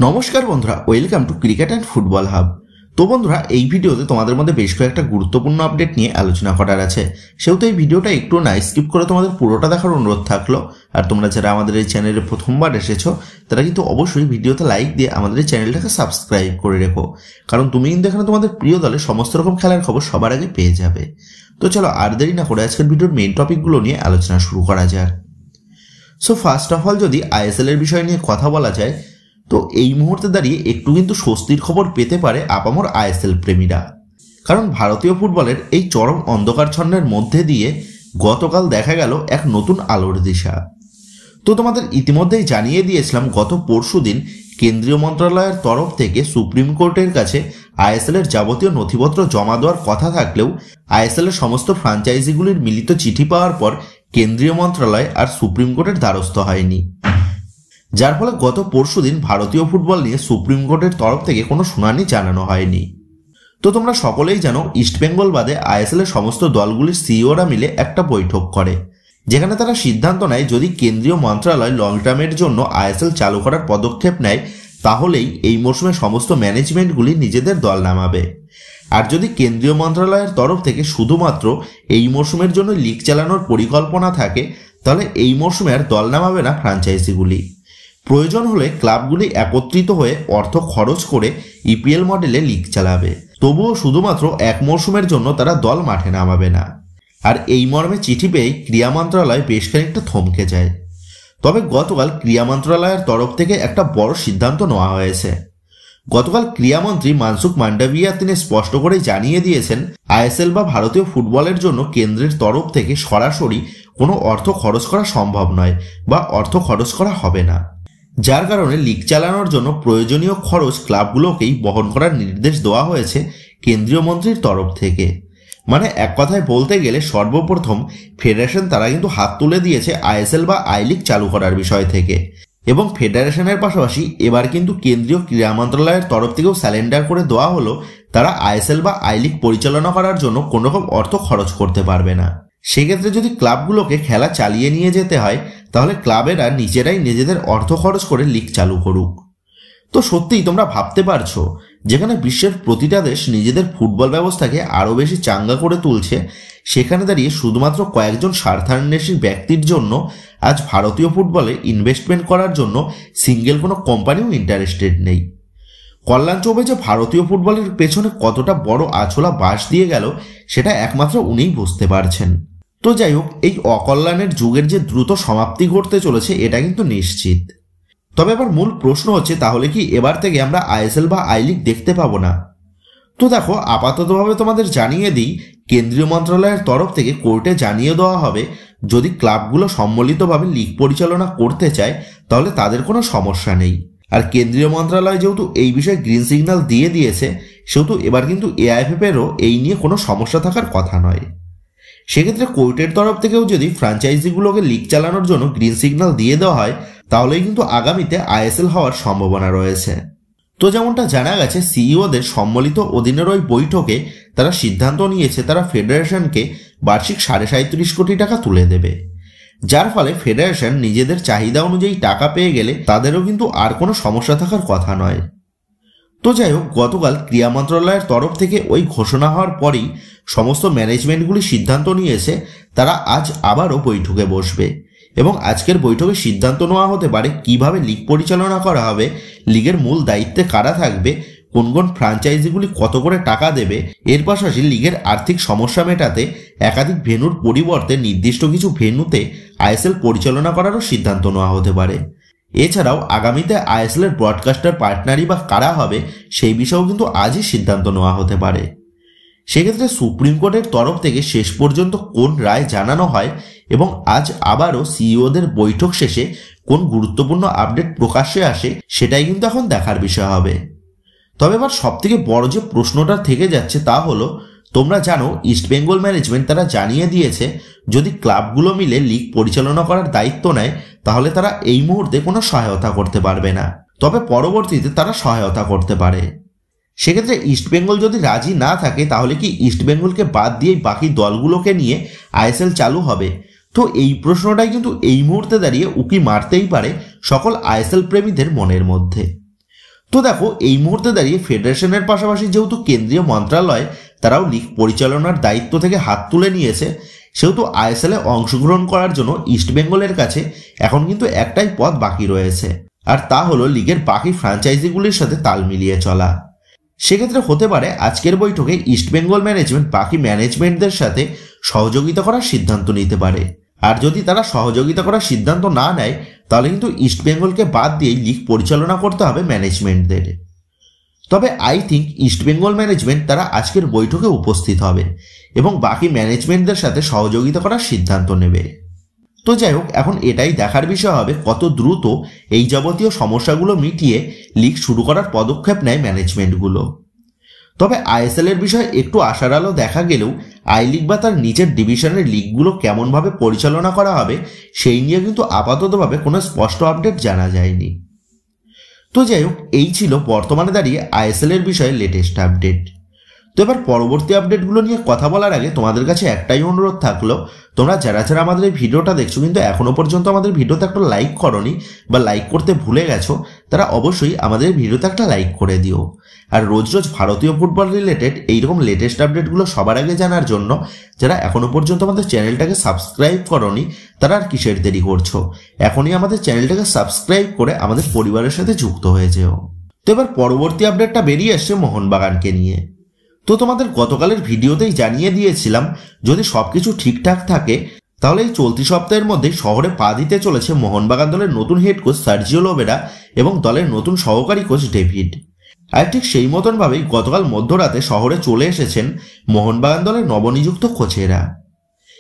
নমস্কার বন্ধুরা, welcome to cricket and football hub. তো বন্ধুরা, এই ভিডিওতে তোমাদের মধ্যে বেশ কয়েকটা গুরুত্বপূর্ণ আপডেট নিয়ে আলোচনা করার আছে, সেহেতু এই ভিডিওটা একটু না স্কিপ করে তোমাদের পুরোটা দেখার অনুরোধ থাকলো। আর তোমরা যারা আমাদের এই চ্যানেলে প্রথমবার এসেছো তারা কিন্তু অবশ্যই ভিডিওতে লাইক দিয়ে আমাদের এই চ্যানেলটাকে সাবস্ক্রাইব করে রেখো, কারণ তুমি কিন্তু এখানে তোমাদের প্রিয় দলের সমস্ত রকম খেলার খবর সবার আগে পেয়ে যাবে। তো চলো আর দেরি না করে আজকের ভিডিওর মেইন টপিকগুলো নিয়ে আলোচনা শুরু করা যাক। সো ফার্স্ট অফ অল যদি আইএসএল এর বিষয় নিয়ে কথা বলা যায়, তো এই মুহূর্তে দাঁড়িয়ে একটু কিন্তু স্বস্তির খবর পেতে পারে আপামর আইএসএল প্রেমীরা, কারণ ভারতীয় ফুটবলের এই চরম অন্ধকারচ্ছন্নের মধ্যে দিয়ে গতকাল দেখা গেল এক নতুন আলোর দিশা। তো তোমাদের ইতিমধ্যেই জানিয়ে দিয়েছিলাম গত পরশুদিন কেন্দ্রীয় মন্ত্রণালয়ের তরফ থেকে সুপ্রিম কোর্টের কাছে আইএসএল এর যাবতীয় নথিপত্র জমা দেওয়ার কথা থাকলেও আইএসএল এর সমস্ত ফ্র্যাঞ্চাইজিগুলির মিলিত চিঠি পাওয়ার পর কেন্দ্রীয় মন্ত্রণালয় আর সুপ্রিম কোর্টের দ্বারস্থ হয়নি, যার ফলে গত পরশুদিন ভারতীয় ফুটবল নিয়ে সুপ্রিম কোর্টের তরফ থেকে কোনো শুনানি জানানো হয়নি। তো তোমরা সকলেই জানো, ইস্টবেঙ্গল বাদে আইএসএল এর সমস্ত দলগুলির সিইওরা মিলে একটা বৈঠক করে, যেখানে তারা সিদ্ধান্ত নেয় যদি কেন্দ্রীয় মন্ত্রণালয় লং টার্মের জন্য আইএসএল চালু করার পদক্ষেপ নেয়, তাহলেই এই মরশুমে সমস্ত ম্যানেজমেন্টগুলি নিজেদের দল নামাবে। আর যদি কেন্দ্রীয় মন্ত্রণালয়ের তরফ থেকে শুধুমাত্র এই মরশুমের জন্য লিগ চালানোর পরিকল্পনা থাকে, তাহলে এই মরশুমে আর দল নামাবে না ফ্র্যাঞ্চাইজিগুলি। প্রয়োজন হলে ক্লাবগুলি একত্রিত হয়ে অর্থ খরচ করে ইপিএল মডেলে লিগ চালাবে, তবুও শুধুমাত্র এক মরশুমের জন্য তারা দল মাঠে নামাবে না। আর এই মর্মে চিঠি পেয়ে ক্রীড়া মন্ত্রণালয় বেশ খানিকটা থমকে যায়। তবে গতকাল ক্রীড়া মন্ত্রণালয়ের তরফ থেকে একটা বড় সিদ্ধান্ত নেওয়া হয়েছে। গতকাল ক্রীড়ামন্ত্রী মানসুখ মান্ডাভিয়া তিনি স্পষ্ট করে জানিয়ে দিয়েছেন, আইএসএল বা ভারতীয় ফুটবলের জন্য কেন্দ্রের তরফ থেকে সরাসরি কোনো অর্থ খরচ করা সম্ভব নয় বা অর্থ খরচ করা হবে না, যার কারণে লিগ চালানোর জন্য প্রয়োজনীয় খরচ ক্লাবগুলোকেই বহন করার নির্দেশ দেওয়া হয়েছে কেন্দ্রীয় মন্ত্রীর তরফ থেকে। মানে এক কথায় বলতে গেলে সর্বপ্রথম ফেডারেশন তারা কিন্তু হাত তুলে দিয়েছে আইএসএল বা আই লিগ চালু করার বিষয় থেকে, এবং ফেডারেশনের পাশাপাশি এবার কিন্তু কেন্দ্রীয় ক্রীড়া মন্ত্রণালয়ের তরফ থেকেও স্যালেন্ডার করে দেওয়া হলো তারা আইএসএল বা আই লিগ পরিচালনা করার জন্য কোনো রকম অর্থ খরচ করতে পারবে না। সেক্ষেত্রে যদি ক্লাবগুলোকে খেলা চালিয়ে নিয়ে যেতে হয়, তাহলে ক্লাবেরা নিজেরাই নিজেদের অর্থ খরচ করে লিগ চালু করুক। তো সত্যিই তোমরা ভাবতে পারছো, যেখানে বিশ্বের প্রতিটা দেশ নিজেদের ফুটবল ব্যবস্থাকে আরও বেশি চাঙ্গা করে তুলছে, সেখানে দাঁড়িয়ে শুধুমাত্র কয়েকজন স্বার্থান্বেষী ব্যক্তির জন্য আজ ভারতীয় ফুটবলে ইনভেস্টমেন্ট করার জন্য সিঙ্গেল কোনো কোম্পানিও ইন্টারেস্টেড নেই। কল্যাণ চৌবে যে ভারতীয় ফুটবলের পেছনে কতটা বড় আছলা বাঁশ দিয়ে গেল, সেটা একমাত্র উনিই বুঝতে পারছেন। তো যাই হোক, এই অকল্যাণের যুগের যে দ্রুত সমাপ্তি ঘটতে চলেছে এটা কিন্তু নিশ্চিত। তবে এবার মূল প্রশ্ন হচ্ছে, তাহলে কি এবার থেকে আমরা আইএসএল বা আই লিগ দেখতে পাবো না? তো দেখো, আপাততভাবে তোমাদের জানিয়ে দিই, কেন্দ্রীয় মন্ত্রণালয়ের তরফ থেকে কোর্টে জানিয়ে দেওয়া হবে যদি ক্লাবগুলো সম্মিলিতভাবে লিগ পরিচালনা করতে চায় তাহলে তাদের কোনো সমস্যা নেই। আর কেন্দ্রীয় মন্ত্রণালয় যেহেতু এই বিষয়ে গ্রিন সিগন্যাল দিয়ে দিয়েছে, সেহেতু এবার কিন্তু এআইএফএফ এরও এই নিয়ে কোনো সমস্যা থাকার কথা নয়। সেক্ষেত্রে কোর্টের তরফ থেকেও যদি ফ্র্যাঞ্চাইজিগুলোকে লিগ চালানোর জন্য গ্রিন সিগন্যাল দিয়ে দেওয়া হয়, তাহলেই কিন্তু আগামীতে আইএসএল হওয়ার সম্ভাবনা রয়েছে। তো যেমনটা জানা গেছে, সিইওদের সম্মিলিত অধীনের ওই বৈঠকে তারা সিদ্ধান্ত নিয়েছে তারা ফেডারেশনকে বার্ষিক 37.5 কোটি টাকা তুলে দেবে, যার ফলে ফেডারেশন নিজেদের চাহিদা অনুযায়ী টাকা পেয়ে গেলে তাদেরও কিন্তু আর কোনো সমস্যা থাকার কথা নয়। তো যাই হোক, গতকাল ক্রীড়া মন্ত্রণালয়ের তরফ থেকে ওই ঘোষণা হওয়ার পরেই সমস্ত ম্যানেজমেন্টগুলি সিদ্ধান্ত নিয়েছে তারা আজ আবারও বৈঠকে বসবে, এবং আজকের বৈঠকে সিদ্ধান্ত নেওয়া হতে পারে কিভাবে লিগ পরিচালনা করা হবে, লিগের মূল দায়িত্বে কারা থাকবে, কোন কোন ফ্র্যাঞ্চাইজিগুলি কত করে টাকা দেবে, এর পাশাপাশি লিগের আর্থিক সমস্যা মেটাতে একাধিক ভেন্যুর পরিবর্তে নির্দিষ্ট কিছু ভেন্যুতে আইএসএল পরিচালনা করারও সিদ্ধান্ত নেওয়া হতে পারে। এছাড়াও আগামীতে আইএসএল এর ব্রডকাস্টার পার্টনারই বা কারা হবে সেই বিষয়েও কিন্তু আজই সিদ্ধান্ত নেওয়া হতে পারে। সেক্ষেত্রে সুপ্রিম কোর্টের তরফ থেকে শেষ পর্যন্ত কোন রায় জানানো হয় এবং আজ আবারও সিইওদের বৈঠক শেষে কোন গুরুত্বপূর্ণ আপডেট প্রকাশ্যে আসে, সেটাই কিন্তু এখন দেখার বিষয় হবে। তবে এবার সবথেকে বড় যে প্রশ্নটা থেকে যাচ্ছে তা হলো, তোমরা জানো ইস্টবেঙ্গল ম্যানেজমেন্ট তারা জানিয়ে দিয়েছে যদি ক্লাবগুলো মিলে লিগ পরিচালনা করার দায়িত্ব নেয় তাহলে তারা এই মুহূর্তে কোনো সহায়তা করতে পারবে না, তবে পরবর্তীতে তারা সহায়তা করতে পারে। সেক্ষেত্রে ইস্টবেঙ্গল যদি রাজি না থাকে, তাহলে কি ইস্টবেঙ্গলকে বাদ দিয়ে বাকি দলগুলোকে নিয়ে আইএসএল চালু হবে? তো এই প্রশ্নটাই কিন্তু এই মুহূর্তে দাঁড়িয়ে উকি মারতেই পারে সকল আইএসএল প্রেমীদের মনের মধ্যে। তো দেখো, এই মুহূর্তে দাঁড়িয়ে ফেডারেশনের পাশাপাশি যেহেতু কেন্দ্রীয় মন্ত্রণালয় তারাও লিগ পরিচালনার দায়িত্ব থেকে হাত তুলে নিয়েছে, সেহেতু আইএসএল এ অংশগ্রহণ করার জন্য ইস্টবেঙ্গলের কাছে এখন কিন্তু একটাই পথ বাকি রয়েছে, আর তা হলো লিগের বাকি ফ্র্যাঞ্চাইজিগুলির সাথে তাল মিলিয়ে চলা। সেক্ষেত্রে হতে পারে আজকের বৈঠকে ইস্টবেঙ্গল ম্যানেজমেন্ট বাকি ম্যানেজমেন্টদের সাথে সহযোগিতা করার সিদ্ধান্ত নিতে পারে, আর যদি তারা সহযোগিতা করার সিদ্ধান্ত না নেয় তাহলে কিন্তু ইস্টবেঙ্গলকে বাদ দিয়েই লিগ পরিচালনা করতে হবে ম্যানেজমেন্টদের। তবে আই থিঙ্ক ইস্টবেঙ্গল ম্যানেজমেন্ট তারা আজকের বৈঠকে উপস্থিত হবে এবং বাকি ম্যানেজমেন্টদের সাথে সহযোগিতা করার সিদ্ধান্ত নেবে। তো যাই হোক, এখন এটাই দেখার বিষয় হবে কত দ্রুত এই যাবতীয় সমস্যাগুলো মিটিয়ে লিগ শুরু করার পদক্ষেপ নেয় ম্যানেজমেন্টগুলো। তবে আইএসএল এর বিষয়ে একটু আশার আলো দেখা গেলেও আই লিগ বা তার নিচের ডিভিশনের লিগগুলো কেমনভাবে পরিচালনা করা হবে সেই নিয়ে কিন্তু আপাততভাবে কোনো স্পষ্ট আপডেট জানা যায়নি। তো যাই হোক, এই ছিল বর্তমানে দাঁড়িয়ে আইএসএল এর বিষয়ে লেটেস্ট আপডেট। তো এবার পরবর্তী আপডেটগুলো নিয়ে কথা বলার আগে তোমাদের কাছে একটাই অনুরোধ থাকলো, তোমরা যারা যারা আমাদের এই ভিডিওটা দেখছো কিন্তু এখনো পর্যন্ত আমাদের ভিডিওতে একটা লাইক করনি বা লাইক করতে ভুলে গেছো, তারা অবশ্যই আমাদের ভিডিওতে একটা লাইক করে দিও। আর রোজ রোজ ভারতীয় ফুটবল রিলেটেড এইরকম লেটেস্ট আপডেটগুলো সবার আগে জানার জন্য যারা এখনো পর্যন্ত আমাদের চ্যানেলটাকে সাবস্ক্রাইব করনি তারা আর কিসের দেরি করছো, এখনই আমাদের চ্যানেলটাকে সাবস্ক্রাইব করে আমাদের পরিবারের সাথে যুক্ত হয়ে যেও। তো এবার পরবর্তী আপডেটটা বেরিয়ে আসছে মোহনবাগানকে নিয়ে। তো তোমাদের গতকালের ভিডিওতেই জানিয়ে দিয়েছিলাম যদি সবকিছু ঠিকঠাক থাকে তাহলে এই চলতি সপ্তাহের মধ্যে শহরে পা দিতে চলেছে মোহনবাগান দলের নতুন হেড কোচ সার্জিও লোবেরা এবং দলের নতুন সহকারী কোচ ডেভিড। আর ঠিক সেই মতন ভাবেই গতকাল মধ্যরাতে শহরে চলে এসেছেন মোহনবাগান দলের নবনিযুক্ত কোচেরা।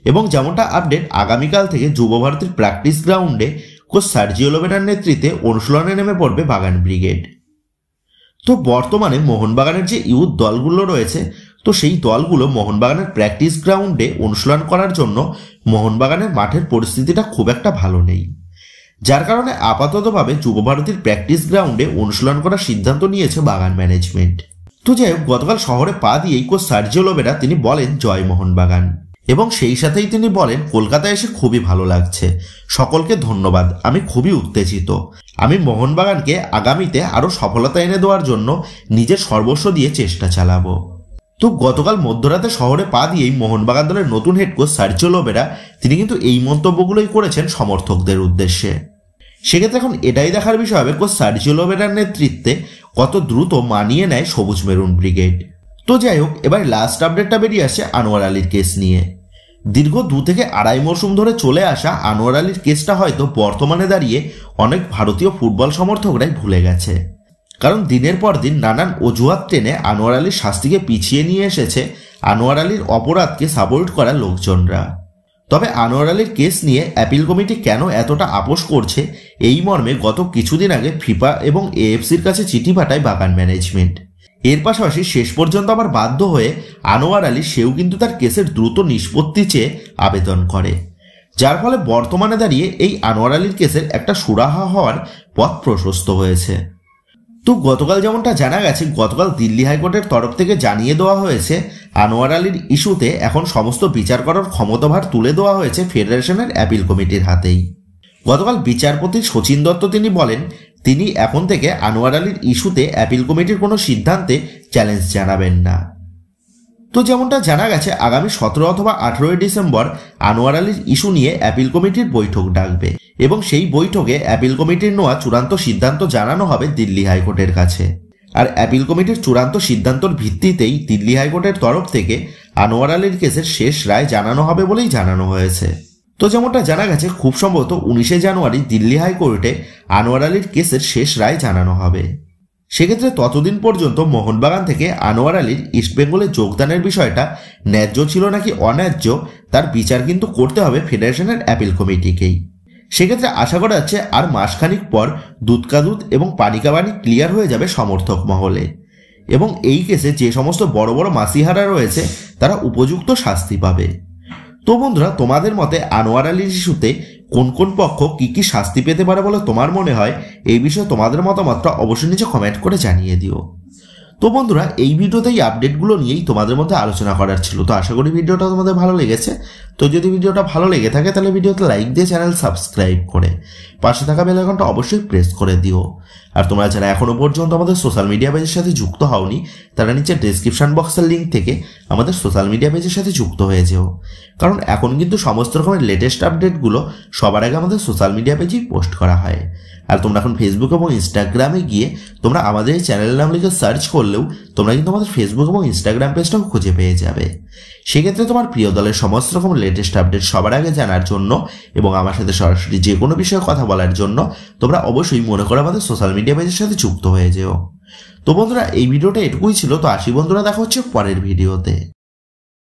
এবং যেমনটা আপডেট, আগামীকাল থেকে যুব ভারতীর প্র্যাকটিস গ্রাউন্ডে কোচ সার্জিও লোবেরার নেতৃত্বে অনুশীলনে নেমে পড়বে বাগান ব্রিগেড। তো বর্তমানে মোহনবাগানের যে ইউথ দলগুলো রয়েছে, তো সেই দলগুলো মোহনবাগানের প্র্যাকটিস গ্রাউন্ডে অনুশীলন করার জন্য মোহনবাগানের মাঠের পরিস্থিতিটা খুব একটা ভালো নেই, যার কারণে আপাততভাবে যুব ভারতীর প্র্যাকটিস গ্রাউন্ডে অনুশীলন করার সিদ্ধান্ত নিয়েছে বাগান ম্যানেজমেন্ট। তো যাই হোক, গতকাল শহরে পা দিয়েই কোচ সার্জিও লোবেরা তিনি বলেন জয় মোহনবাগান, এবং সেই সাথেই তিনি বলেন কলকাতায় এসে খুবই ভালো লাগছে, সকলকে ধন্যবাদ, আমি খুবই উত্তেজিত, আমি মোহনবাগানকে আগামীতে আরও সফলতা এনে দেওয়ার জন্য নিজের সর্বস্ব দিয়ে চেষ্টা চালাবো। তো গতকাল মধ্যরাতে শহরে পা দিয়েই মোহনবাগান দলের নতুন হেড কোচ সার্জিও লোবেরা তিনি কিন্তু এই মন্তব্যগুলোই করেছেন সমর্থকদের উদ্দেশ্যে। সেক্ষেত্রে এখন এটাই দেখার বিষয় হবে কোচ সার্জিও লোবেরার নেতৃত্বে কত দ্রুত মানিয়ে নেয় সবুজ মেরুন ব্রিগেড। তো যাই হোক, এবার লাস্ট আপডেটটা বেরিয়ে আসে আনোয়ার আলীর কেস নিয়ে। দীর্ঘ 2 থেকে 2.5 মৌসুম ধরে চলে আসা আনোয়ার আলীর কেসটা হয়তো বর্তমানে দাঁড়িয়ে অনেক ভারতীয় ফুটবল সমর্থকরাই ভুলে গেছে, কারণ দিনের পর দিন নানান অজুহাত টেনে আনোয়ার আলীর শাস্তিকে পিছিয়ে নিয়ে এসেছে আনোয়ার আলীর অপরাধকে সাপোর্ট করা লোকজনরা। তবে আনোয়ার আলীর কেস নিয়ে অ্যাপিল কমিটি কেন এতটা আপোষ করছে এই মর্মে গত কিছুদিন আগে ফিফা এবং এএফসির কাছে চিঠি পাঠায় বাগান ম্যানেজমেন্ট। এর পাশাপাশি শেষ পর্যন্ত আবার বাধ্য হয়ে আনোয়ার আলী সেও কিন্তু তার কেসের দ্রুত নিষ্পত্তি চেয়ে আবেদন করে, যার ফলে বর্তমানে দাঁড়িয়ে এই আনোয়ার আলীর কেসের একটা সুরাহা হওয়ার পথ প্রশস্ত হয়েছে। তো গতকাল যেমনটা জানা গেছে, গতকাল দিল্লি হাইকোর্টের তরফ থেকে জানিয়ে দেওয়া হয়েছে আনোয়ার আলীর ইস্যুতে এখন সমস্ত বিচার করার ক্ষমতাভার তুলে দেওয়া হয়েছে ফেডারেশনের অ্যাপিল কমিটির হাতেই। গতকাল বিচারপতি শচীন দত্ত তিনি বলেন তিনি এখন থেকে আনোয়ার আলীর ইস্যুতে অ্যাপিল কমিটির কোনো সিদ্ধান্তে চ্যালেঞ্জ জানাবেন না। তো যেমনটা জানা গেছে আগামী 17 অথবা 18 ডিসেম্বর আনোয়ার আলীর ইস্যু নিয়ে অ্যাপিল কমিটির বৈঠক ডাকবে এবং সেই বৈঠকে অ্যাপিল কমিটির নেওয়া চূড়ান্ত সিদ্ধান্ত জানানো হবে দিল্লি হাইকোর্টের কাছে। আর অ্যাপিল কমিটির চূড়ান্ত সিদ্ধান্তর ভিত্তিতেই দিল্লি হাইকোর্টের তরফ থেকে আনোয়ার আলীর কেসের শেষ রায় জানানো হবে বলেই জানানো হয়েছে। তো যেমনটা জানা গেছে খুব সম্ভবত 19 জানুয়ারি দিল্লি হাইকোর্টে আনোয়ার আলীর কেসের শেষ রায় জানানো হবে। সেক্ষেত্রে ততদিন পর্যন্ত মোহনবাগান থেকে আনোয়ার আলীর ইস্টবেঙ্গলে যোগদানের বিষয়টা ন্যায্য ছিল নাকি অন্যায্য তার বিচার কিন্তু করতে হবে ফেডারেশনের অ্যাপিল কমিটিকেই। সেক্ষেত্রে আশা করা যাচ্ছে আর মাসখানিক পর দুধ কা দুধ এবং পানি কা পানি ক্লিয়ার হয়ে যাবে সমর্থক মহলে, এবং এই কেসে যে সমস্ত বড় বড় মাসিহারা রয়েছে তারা উপযুক্ত শাস্তি পাবে। তো বন্ধুরা, তোমাদের মতে আনোয়ার আলীর ইস্যুতে কোন কোন পক্ষ কি কি শাস্তি পেতে পারে বলে তোমার মনে হয়, এই বিষয়ে তোমাদের মতামতটা অবশ্যই নিচে কমেন্ট করে জানিয়ে দিও। তো বন্ধুরা, এই ভিডিওতে এই আপডেটগুলো নিয়েই তোমাদের মধ্যে আলোচনা করার ছিল। তো আশা করি ভিডিওটা তোমাদের ভালো লেগেছে। তো যদি ভিডিওটা ভালো লেগে থাকে তাহলে ভিডিওতে লাইক দিয়ে চ্যানেল সাবস্ক্রাইব করে পাশে থাকা বেল আইকনটা অবশ্যই প্রেস করে দিও। আর তোমরা যারা এখনো পর্যন্ত আমাদের সোশ্যাল মিডিয়া পেজের সাথে যুক্ত হওনি তারা নিচে ডেসক্রিপশন বক্সের লিঙ্ক থেকে আমাদের সোশ্যাল মিডিয়া পেজের সাথে যুক্ত হয়ে যেও, কারণ এখন কিন্তু সমস্ত রকমের লেটেস্ট আপডেটগুলো সবার আগে আমাদের সোশ্যাল মিডিয়া পেজেই পোস্ট করা হয়। আর তোমরা এখন ফেসবুক এবং ইনস্টাগ্রামে গিয়ে তোমরা আমাদের এই চ্যানেলের নাম লিখে সার্চ করলেও তোমরা কিন্তু আমাদের ফেসবুক এবং ইনস্টাগ্রাম পেজটাও খুঁজে পেয়ে যাবে। সেক্ষেত্রে তোমার প্রিয় দলের সমস্ত রকম লেটেস্ট আপডেট সবার আগে জানার জন্য এবং আমার সাথে সরাসরি যে কোনো বিষয়ে কথা বলার জন্য তোমরা অবশ্যই মনে করো আমাদের সোশ্যাল মিডিয়া পেজের সাথে যুক্ত হয়ে যেও। তো বন্ধুরা, এই ভিডিওটা এটুকুই ছিল। তো আসি বন্ধুরা, দেখা হচ্ছে পরের ভিডিওতে।